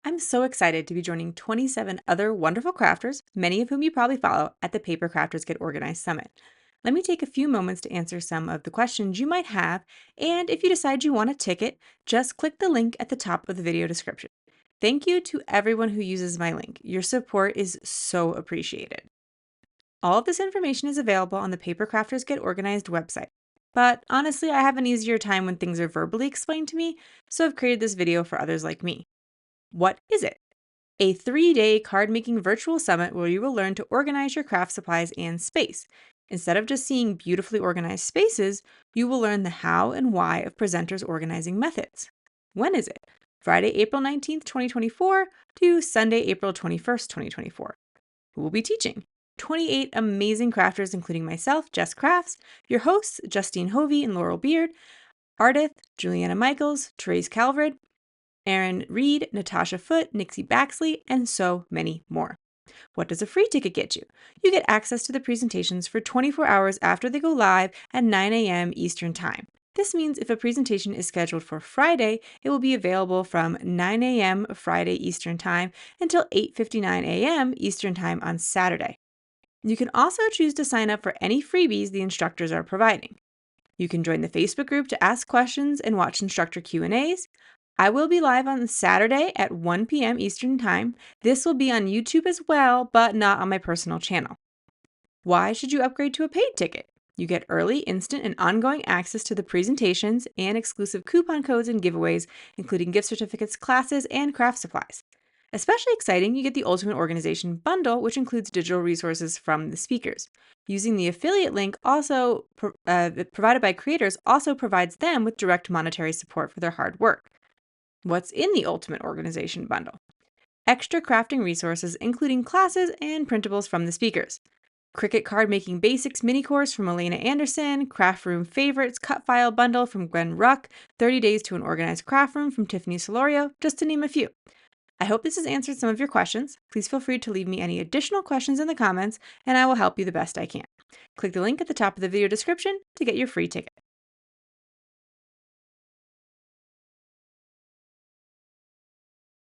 I'm so excited to be joining 27 other wonderful crafters, many of whom you probably follow, at the Paper Crafters Get Organized Summit. Let me take a few moments to answer some of the questions you might have, and if you decide you want a ticket, just click the link at the top of the video description. Thank you to everyone who uses my link. Your support is so appreciated. All of this information is available on the Paper Crafters Get Organized website. But honestly, I have an easier time when things are verbally explained to me, so I've created this video for others like me. What is it? A 3-day card making virtual summit where you will learn to organize your craft supplies and space. Instead of just seeing beautifully organized spaces, you will learn the how and why of presenters' organizing methods. When is it? Friday, April 19th, 2024 to Sunday, April 21st, 2024. Who will be teaching? 28 amazing crafters, including myself, Jess Crafts, your hosts, Justine Hovey and Laurel Beard, Ardyth, Juliana Michaels, Therese Calvird, Erin Reed, Natasha Foote, Nicki Baxley, and so many more. What does a free ticket get you? You get access to the presentations for 24 hours after they go live at 9 a.m. Eastern Time. This means if a presentation is scheduled for Friday, it will be available from 9 a.m. Friday Eastern Time until 8:59 a.m. Eastern Time on Saturday. You can also choose to sign up for any freebies the instructors are providing. You can join the Facebook group to ask questions and watch instructor Q&As. I will be live on Saturday at 1 p.m. Eastern Time. This will be on YouTube as well, but not on my personal channel. Why should you upgrade to a paid ticket? You get early, instant, and ongoing access to the presentations and exclusive coupon codes and giveaways, including gift certificates, classes, and craft supplies. Especially exciting, you get the Ultimate Organization Bundle, which includes digital resources from the speakers. Using the affiliate link also provided by creators also provides them with direct monetary support for their hard work. What's in the Ultimate Organization Bundle? Extra crafting resources, including classes and printables from the speakers. Cricut Card Making Basics mini course from Elena Anderson, Craft Room Favorites cut file bundle from Gwen Wruck, 30 Days to an Organized Craft Room from Tiffany Solorio, just to name a few. I hope this has answered some of your questions. Please feel free to leave me any additional questions in the comments, and I will help you the best I can. Click the link at the top of the video description to get your free ticket.